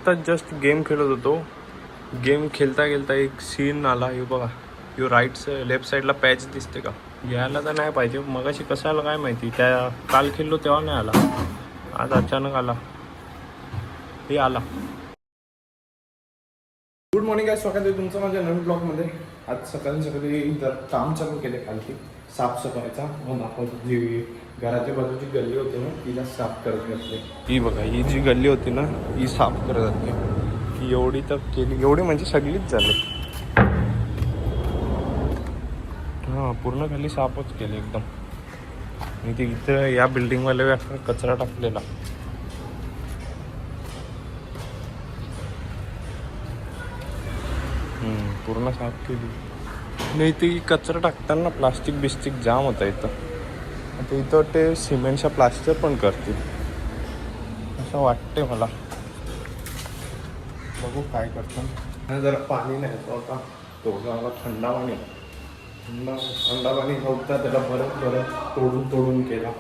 आता just game खेळत होतो. गेम खेळता खेळता एक सीन आला. हे बघा, यो लेफ्ट साईडला पॅच दिसते का? यायला तर नाही पाहिजे, मगाशी कसं आलं काय माहिती. त्या काल खेळलो तेव्हा नाही आला, आज अचानक आला. हे आला. गुड मॉर्निंग आहे, स्वागत आहे तुमचं माझ्या नवीन ब्लॉगमध्ये. आज सकाळी जर काम चालू केले खालती साफसफाईचा. मग दाखवतो जी घराच्या बाजूची गल्ली होती ना, तिला साफ करत घातली. ही बघा, ही जी गल्ली होती ना, ही साफ करत घातली. ही एवढी तर केली, एवढी म्हणजे सगळीच झाली. हां, पूर्ण खाली साफच केली एकदम. आणि ते इथं या बिल्डिंगवाले कचरा टाकलेला. पूर्ण साफ केली. नाही, ती कचरा टाकताना प्लास्टिक बिस्टिक जाम होता इथं. आता इथं ते सिमेंटच्या प्लास्टर पण करतील असं वाटते मला. बघू काय करतात. जरा पाणी नाही होता, तो थंडा पाणी नव्हता, त्याला बरं तोडून केला.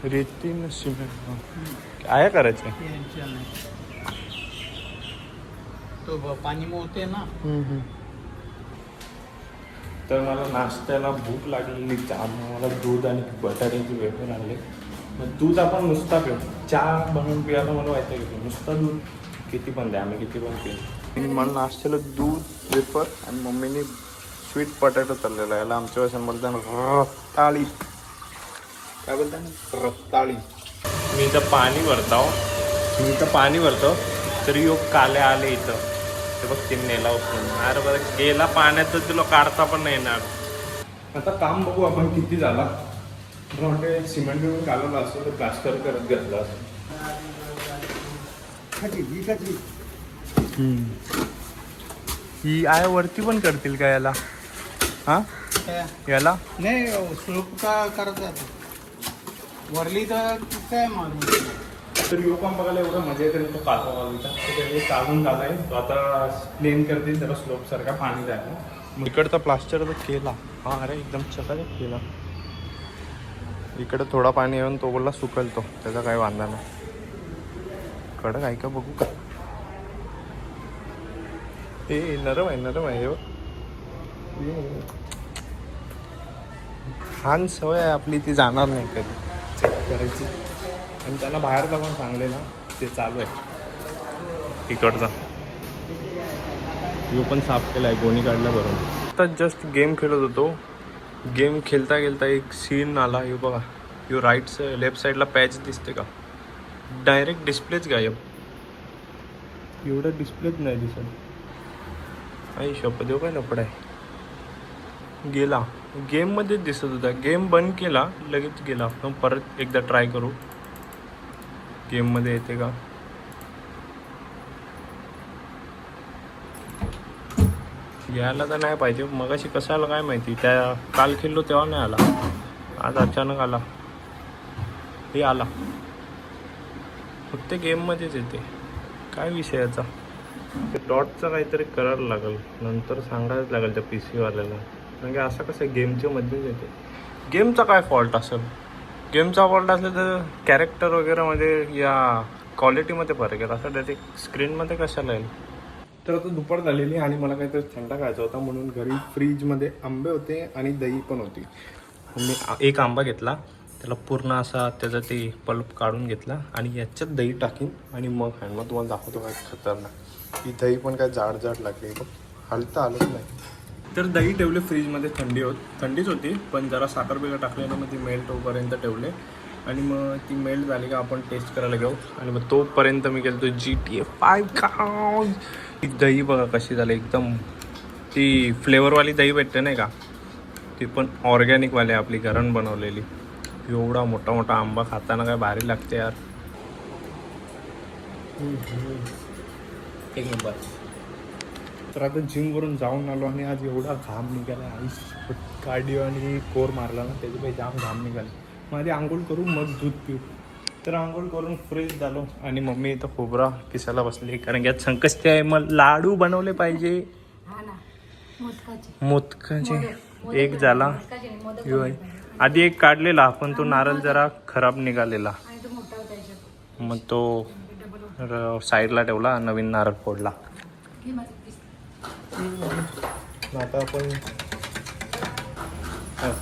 रेतीन सिमेंट काय करायचं. तो पाणी मोठे ना. तर मला नाश्त्याला भूक लागलेली, त्यामुळे मला दूध आणि बटाट्याची वेफर आणले. मग दूध आपण नुसता पिऊ, चहा बनवून पियाला मला माहिती आहे की नुसता दूध किती पण द्या, आम्ही किती पण पिऊ. मला नाश्त्याला दूध वेफर आणि मम्मीने स्वीट बटाटा चाललेला. याला आमच्या वेळेस बोलताना रताळी, काय बोलताना रताळी. मी इथं पाणी भरतो तरी योग काले आले इथं. ते बघ, ते नेला उचलून. अरे बरं, गेला पाण्यात तर तुला काढता पण नाही येणार. आता काम बघू आपण किती झाला. मला वाटतं सिमेंट बिमेंट काढलं असतं तर प्लास्टर करत घेतलं असं. ही आय वरती पण करतील का याला? हा, याला नाही, स्लोप का करत जातो वरली तर काय मारू. तर यो काम बघायला एवढं मजा येते. तो काढता बाजूचा ते काढून झालाय, तो आता प्लेन करतील, त्याला स्लोप सारखा पाणी जायला. इकडचा प्लास्टर तर केला. हा, अरे एकदम चकाचक केला. इकडे थोडा पाणी येऊन तो बोलला सुकलतो, त्याचा काही वांधा नाही. कडक आहे का बघू का? हे नरम आहे हो. छान सवय आहे आपली, ती जाणार नाही कधी चेक करायची. आणि त्यांना बाहेरचा पण सांगलेला, ते चालू आहे इकडचा. यो पण साफ केला आहे, गोणी काढला बरोबर. आता जस्ट गेम खेळत होतो. गेम खेळता खेळता एक सीन आला. हे बघा, यो लेफ्ट साईडला पॅच दिसते का? डायरेक्ट डिस्प्लेच गायब. एवढं डिस्प्लेच नाही दिसत. आई शपथ, काय लपड आहे. गेला गेममध्येच दिसत होता. गेम बंद केला, लगेच गेला. आपण परत एकदा ट्राय करू, गेममध्ये येते का. यायला तर नाही पाहिजे, मगाशी कसं आलं काय माहिती. त्या काल खेळलो तेव्हा नाही आला, आज अचानक आला. हे आला, फक्त गेममध्येच येते. काय विषयाचा. ते डॉटचं काहीतरी करायला लागेल, नंतर सांगायच लागेल त्या PC वाल्याला. म्हणजे असं कसं गेमच्या मध्येच येते. गेमचा काय फॉल्ट असेल? गेमचा फॉल्ट असलं तर कॅरेक्टर वगैरेमध्ये या क्वालिटीमध्ये फरक आहे. असं डायरेक्ट स्क्रीनमध्ये कशाला येईल. तर आता दुपार झालेली आणि मला काहीतरी थंडा खायचा होता, म्हणून घरी फ्रीजमध्ये आंबे होते आणि दही पण होती. मी एक आंबा घेतला, त्याला पूर्ण असा त्याचा ते पल्प काढून घेतला आणि याच्यात दही टाकीन आणि मग खाईन. मग तुम्हाला दाखवतो काय खतरनाक. ही दही पण काय जाड लागली, बघ हलता आलंच नाही. तर दही ठेवले फ्रीजमध्ये, थंडीच होती, पण जरा साखर बिगर टाकल्यानं मग ती मेल्ट होईपर्यंत ठेवले. आणि मग ती मेल्ट झाली का आपण टेस्ट करायला घेऊ. आणि मग तोपर्यंत मी गेलो GTA 5 खाऊन. ती दही बघा कशी झाली, एकदम ती फ्लेवरवाली दही भेटते नाही का, ती पण ऑर्गॅनिकवाली आपली घरानं बनवलेली. एवढा मोठा आंबा खाताना काय भारी लागते यार. एक नंबर. तर आता जिमवरून जाऊन आलो आणि आज एवढा घाम निघाला. आईस कार्डिओ आणि कोर मारला ना, त्याच्यापैकी जाम घाम निघाले. माझी आंघोळ करू मग दूध पिऊ. तर आंघोळ करून फ्रेश झालो आणि मम्मी इथं खोबरा किसायला बसली, कारण की आज संकष्टी आहे. मग लाडू बनवले पाहिजे, मोदकाचे. एक झाला, आधी एक काढलेला पण तो नारळ जरा खराब निघालेला. मग तो साईडला ठेवला, नवीन नारळ फोडला. आता आपण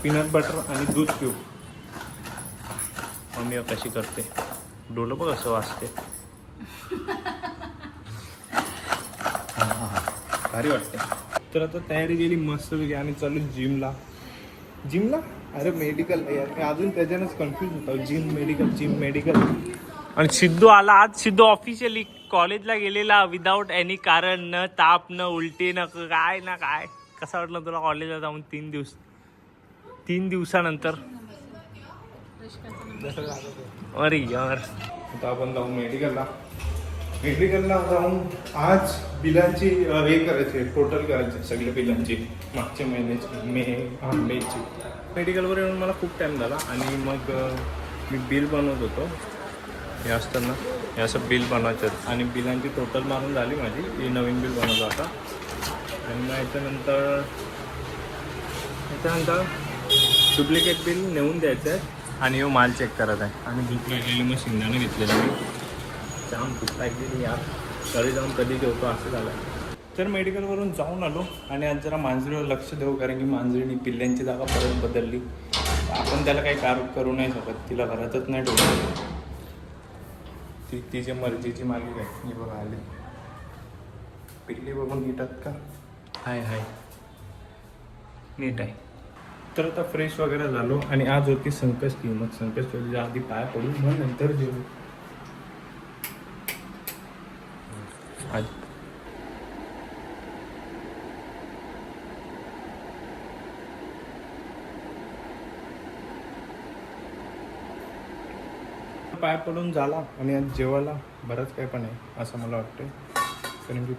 पीनट बटर आणि दूध पिऊ. मम्मी कशी करते, डोलं बघ असं वाजते. भारी वाटते. तर आता तयारी केली मस्त पैकी आणि चालू जिमला. अरे मेडिकल यार, मी अजून त्याच्यानंच कन्फ्यूज होतो. Gym medical. आणि सिद्धू आला आज. सिद्धू ऑफिशियली कॉलेजला गेलेला विदाऊट एनी कारण, न ताप, न उलटी, न काय ना काय. कसा वाटलं तुला कॉलेजला जाऊन 3 दिवसानंतर? अरे यार, आता आपण जाऊ मेडिकलला जाऊन आज बिलांची हे करायचे, टोटल करायचे सगळे बिलांची मागच्या महिन्याची, मेची. मेडिकलवर येऊन मला खूप टाईम झाला आणि मग मी बिल बनवत होतो. हे असताना हे असं बिल बनवायचं आणि बिलांची टोटल मारून झाली माझी. ही नवीन बिल बनवलं आता. आणि मग याच्यानंतर डुप्लिकेट बिल नेऊन द्यायचं आहे आणि हो माल चेक करत आहे. आणि भूक लागलेली मग शेंगदाणे घेतलेलं मी. जाम भूक लागलेली यार, घरी जाऊन कधी जेवतो असं झालं. तर मेडिकलवरून जाऊन आलो आणि आज जरा मांजरीवर लक्ष देऊ, कारण की मांजरीने पिल्ल्यांची जागा परत बदलली. आपण त्याला काही करू नाही शकत, तिला घरातच नाही ठेवू. ती तिच्या मर्जीची मालिक आहे. मी बघा आले पिल्ली बघून नीटात का? हाय नीट आहे. तर आता फ्रेश वगैरे झालो आणि आज होती संकष्टी. मग संकष्टीच्या आधी पाय पडून मग नंतर जेवू. आज पाय पडून झाला आणि आज जेवायला बरंच काय पण आहे असं मला वाटतं. कारण की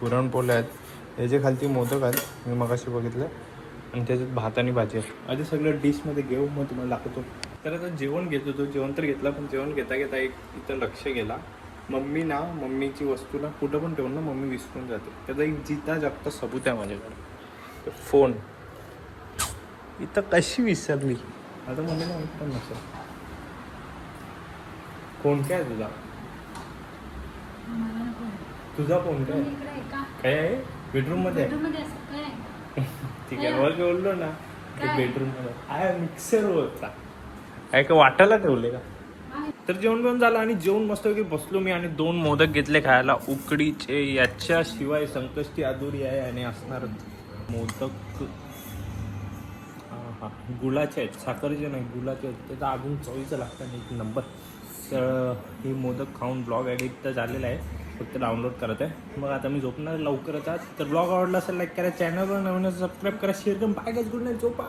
पुरणपोळ्या आहेत, याच्या खालती मोदक आहेत मी मगाशी बघितलं, आणि त्याच्यात भात आणि भाजी आहे. आधी सगळं डिशमध्ये घेऊ मग तुम्हाला दाखवतो. तर आता जेवण घेत होतो, जेवण तर घेतला, पण जेवण घेता एक इथं लक्ष गेला. मम्मीची वस्तूला कुठं पण ठेवून ना मम्मी विसरून जाते. त्याचा एक जिता जागता सबूत आहे माझ्याकडे. फोन इथं कशी विसरली आता मम्मीला माहीत पण नसेल. फोन काय तुझा फोन काय आहे? बेडरूम मध्ये ठीक आहे, वर बोललो ना बेडरूम मध्ये आहे. मिक्सर होता काय का वाटायला ठेवले का? तर जेवण झालं आणि जेवण मस्त वगैरे बसलो मी आणि 2 मोदक घेतले खायला उकडीचे. याच्याशिवाय संकष्टी अधुरी आहे आणि असणार मोदक. गुळाचे आहेत, साखरेचे नाही गुळाचे आहेत. त्याचा अजून चवीचं लागतं एक नंबर. तर ही मोदक खाऊन ब्लॉग एडिट तर झालेला आहे, फक्त डाउनलोड करत आहे. मग आता मी झोपणार लवकरच आज. तर ब्लॉग आवडला असेल लाईक करा, चॅनलवर नवीन सबस्क्राईब करा, शेअर करा. बाय गाइस, गुड नाईट, झोपा.